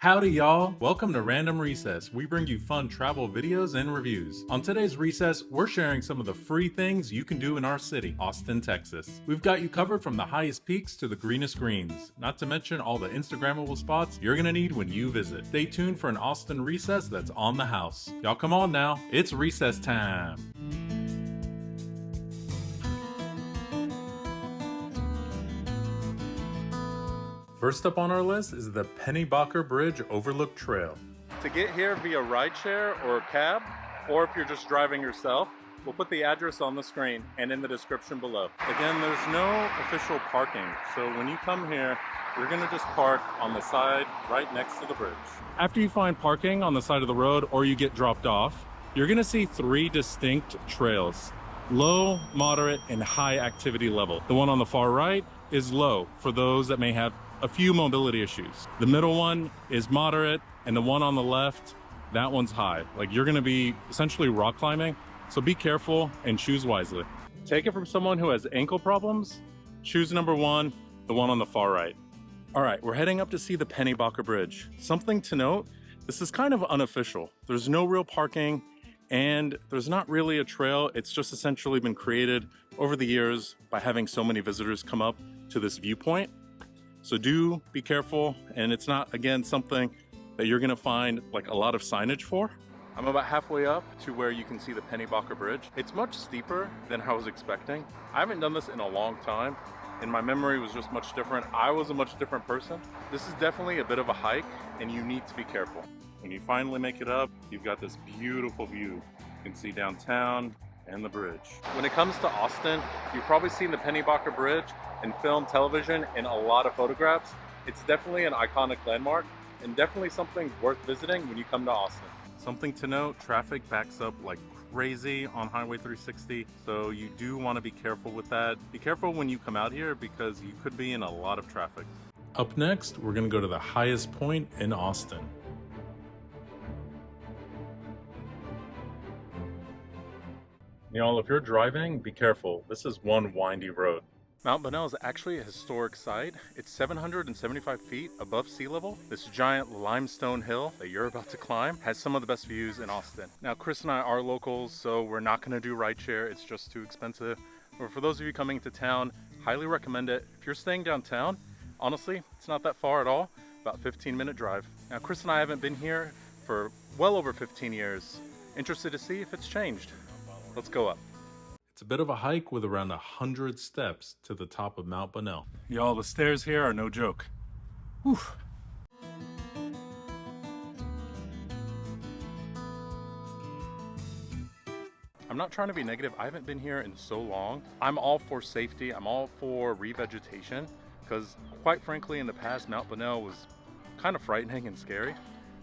Howdy y'all, welcome to Random Recess. We bring you fun travel videos and reviews. On today's Recess, we're sharing some of the free things you can do in our city, Austin, Texas. We've got you covered from the highest peaks to the greenest greens, not to mention all the Instagrammable spots you're gonna need when you visit. Stay tuned for an Austin Recess that's on the house. Y'all come on now, it's recess time. First up on our list is the Pennybacker Bridge Overlook Trail. To get here via rideshare or cab, or if you're just driving yourself, we'll put the address on the screen and in the description below. Again, there's no official parking, so when you come here, you're gonna just park on the side right next to the bridge. After you find parking on the side of the road or you get dropped off, you're gonna see three distinct trails: low, moderate, and high activity level. The one on the far right is low for those that may have a few mobility issues. The middle one is moderate, and the one on the left, that one's high. Like, you're gonna be essentially rock climbing, so be careful and choose wisely. Take it from someone who has ankle problems, choose number one, the one on the far right. All right, we're heading up to see the Pennybacker Bridge. Something to note, this is kind of unofficial. There's no real parking, and there's not really a trail. It's just essentially been created over the years by having so many visitors come up to this viewpoint. So do be careful, and it's not, again, something that you're gonna find like a lot of signage for. I'm about halfway up to where you can see the Pennybacker Bridge. It's much steeper than I was expecting. I haven't done this in a long time, and my memory was just much different. I was a much different person. This is definitely a bit of a hike, and you need to be careful. When you finally make it up, you've got this beautiful view. You can see downtown and the bridge. When it comes to Austin, you've probably seen the Pennybacker Bridge in film, television, and a lot of photographs. It's definitely an iconic landmark and definitely something worth visiting when you come to Austin. Something to note, traffic backs up like crazy on Highway 360, so you do want to be careful with that. Be careful when you come out here because you could be in a lot of traffic. Up next, we're gonna go to the highest point in Austin. Y'all, if you're driving, be careful. This is one windy road. Mount Bonnell is actually a historic site. It's 775 feet above sea level. This giant limestone hill that you're about to climb has some of the best views in Austin. Now, Chris and I are locals, so we're not gonna do rideshare. It's just too expensive. But for those of you coming to town, highly recommend it. If you're staying downtown, honestly, it's not that far at all, about 15-minute drive. Now, Chris and I haven't been here for well over 15 years. Interested to see if it's changed. Let's go up. It's a bit of a hike with around 100 steps to the top of Mount Bonnell. Y'all, the stairs here are no joke. Whew. I'm not trying to be negative. I haven't been here in so long. I'm all for safety. I'm all for revegetation because, quite frankly, in the past, Mount Bonnell was kind of frightening and scary,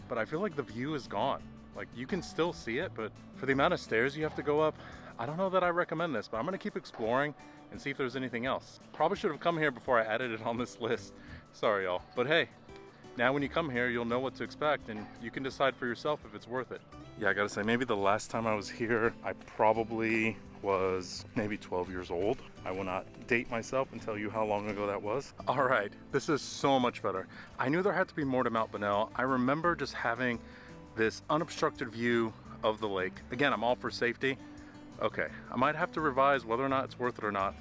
but I feel like the view is gone. Like, you can still see it, but for the amount of stairs you have to go up, I don't know that I recommend this, but I'm gonna keep exploring and see if there's anything else. Probably should have come here before I added it on this list. Sorry, y'all. But hey, now when you come here, you'll know what to expect and you can decide for yourself if it's worth it. Yeah, I gotta say, maybe the last time I was here, I probably was maybe 12 years old. I will not date myself and tell you how long ago that was. All right, this is so much better. I knew there had to be more to Mount Bonnell. I remember just having this unobstructed view of the lake. Again, I'm all for safety. Okay, I might have to revise whether or not it's worth it or not.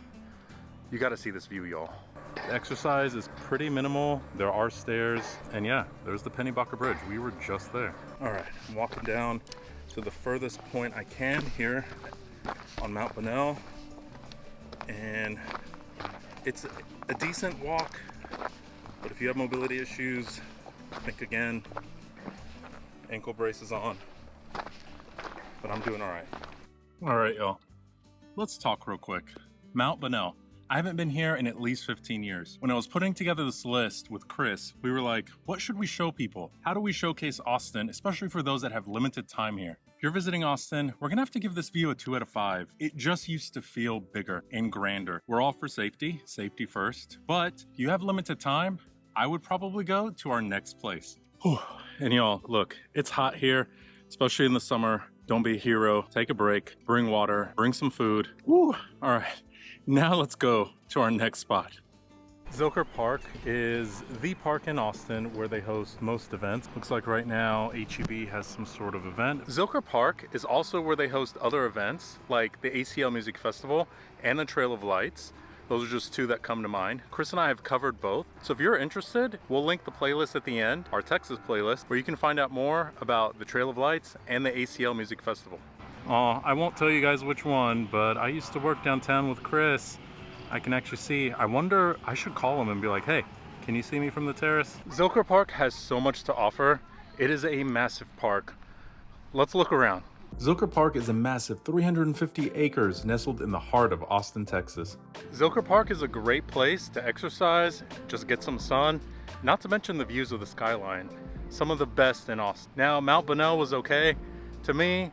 You gotta see this view, y'all. The exercise is pretty minimal. There are stairs, and yeah, there's the Pennybacker Bridge. We were just there. All right, I'm walking down to the furthest point I can here on Mount Bonnell, and it's a decent walk, but if you have mobility issues, think again. Ankle braces on, but I'm doing all right. All right, y'all, let's talk real quick. Mount Bonnell. I haven't been here in at least 15 years. When I was putting together this list with Chris, we were like, what should we show people? How do we showcase Austin, especially for those that have limited time here? If you're visiting Austin, we're gonna have to give this view a 2 out of 5. It just used to feel bigger and grander. We're all for safety first, but if you have limited time, I would probably go to our next place. Whew. And y'all, look, it's hot here, especially in the summer. Don't be a hero, take a break, bring water, bring some food. Woo. All right, now let's go to our next spot. Zilker Park is the park in Austin where they host most events. Looks like right now HEB has some sort of event. Zilker Park is also where they host other events like the ACL Music Festival and the Trail of Lights. Those are just two that come to mind. Chris and I have covered both. So if you're interested, we'll link the playlist at the end, our Texas playlist, where you can find out more about the Trail of Lights and the ACL Music Festival. I won't tell you guys which one, but I used to work downtown with Chris. I can actually see. I wonder, I should call him and be like, hey, can you see me from the terrace? Zilker Park has so much to offer. It is a massive park. Let's look around. Zilker Park is a massive 350 acres nestled in the heart of Austin, Texas. Zilker Park is a great place to exercise, just get some sun, not to mention the views of the skyline. Some of the best in Austin. Now, Mount Bonnell was okay. To me,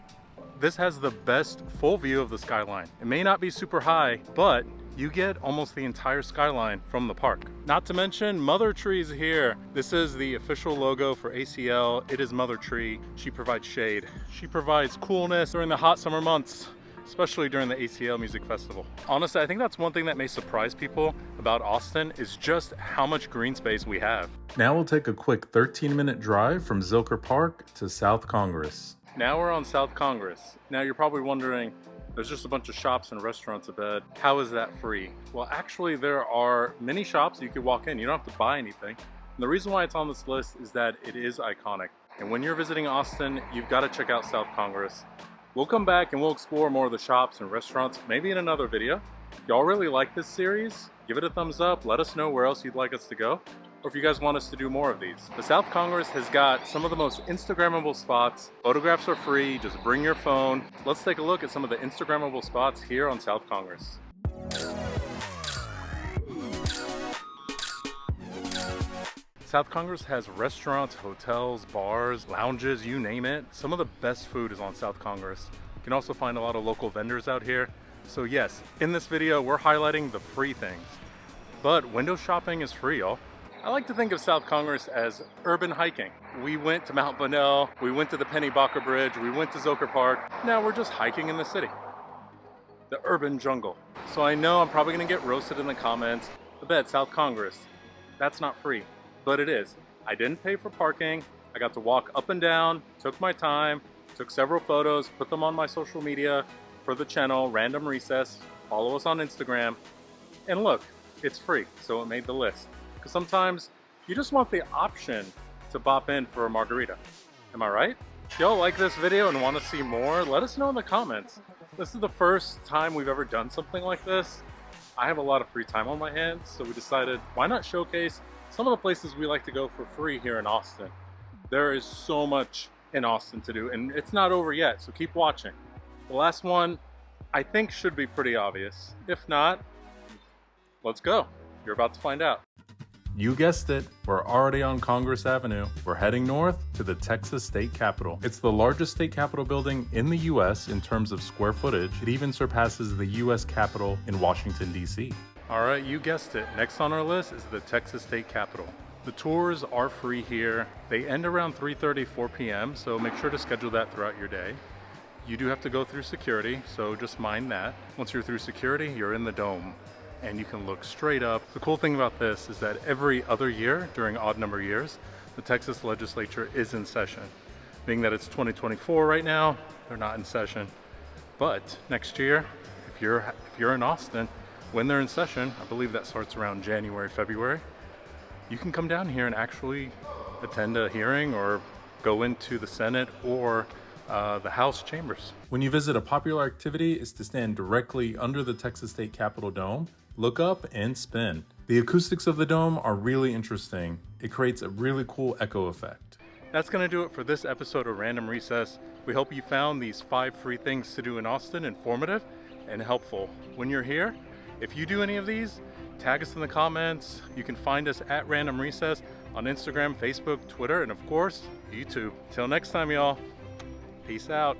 this has the best full view of the skyline. It may not be super high, but you get almost the entire skyline from the park. Not to mention Mother Tree's here. This is the official logo for ACL. It is Mother Tree. She provides shade. She provides coolness during the hot summer months, especially during the ACL Music Festival. Honestly, I think that's one thing that may surprise people about Austin is just how much green space we have. Now we'll take a quick 13-minute drive from Zilker Park to South Congress. Now we're on South Congress. Now you're probably wondering, there's just a bunch of shops and restaurants abed. How is that free? Well, actually, there are many shops you could walk in. You don't have to buy anything. And the reason why it's on this list is that it is iconic. And when you're visiting Austin, you've got to check out South Congress. We'll come back and we'll explore more of the shops and restaurants, maybe in another video. If y'all really like this series, give it a thumbs up. Let us know where else you'd like us to go, or if you guys want us to do more of these. The South Congress has got some of the most Instagrammable spots. Photographs are free, just bring your phone. Let's take a look at some of the Instagrammable spots here on South Congress. South Congress has restaurants, hotels, bars, lounges, you name it. Some of the best food is on South Congress. You can also find a lot of local vendors out here. So yes, in this video, we're highlighting the free things. But window shopping is free, y'all. I like to think of South Congress as urban hiking. We went to Mount Bonnell, we went to the Pennybacker Bridge, we went to Zilker Park. Now we're just hiking in the city. The urban jungle. So I know I'm probably gonna get roasted in the comments. I bet South Congress, that's not free, but it is. I didn't pay for parking. I got to walk up and down, took my time, took several photos, put them on my social media for the channel, Random Recess. Follow us on Instagram. And look, it's free, so it made the list. Because sometimes you just want the option to bop in for a margarita. Am I right? If y'all like this video and want to see more, let us know in the comments. This is the first time we've ever done something like this. I have a lot of free time on my hands, so we decided why not showcase some of the places we like to go for free here in Austin. There is so much in Austin to do, and it's not over yet, so keep watching. The last one, I think, should be pretty obvious. If not, let's go. You're about to find out. You guessed it, we're already on Congress Avenue. We're heading north to the Texas State Capitol. It's the largest state capitol building in the US in terms of square footage. It even surpasses the US Capitol in Washington, DC. All right, you guessed it. Next on our list is the Texas State Capitol. The tours are free here. They end around 3:30, 4 p.m., so make sure to schedule that throughout your day. You do have to go through security, so just mind that. Once you're through security, you're in the dome, and you can look straight up. The cool thing about this is that every other year, during odd number years, the Texas legislature is in session. Being that it's 2024 right now, they're not in session. But next year, if you're in Austin, when they're in session, I believe that starts around January, February, you can come down here and actually attend a hearing or go into the Senate or the House chambers. When you visit, a popular activity is to stand directly under the Texas State Capitol dome, look up and spin. The acoustics of the dome are really interesting. It creates a really cool echo effect. That's gonna do it for this episode of Random Recess. We hope you found these 5 free things to do in Austin informative and helpful. When you're here, if you do any of these, tag us in the comments. You can find us at Random Recess on Instagram, Facebook, Twitter, and of course, YouTube. Till next time, y'all. Peace out.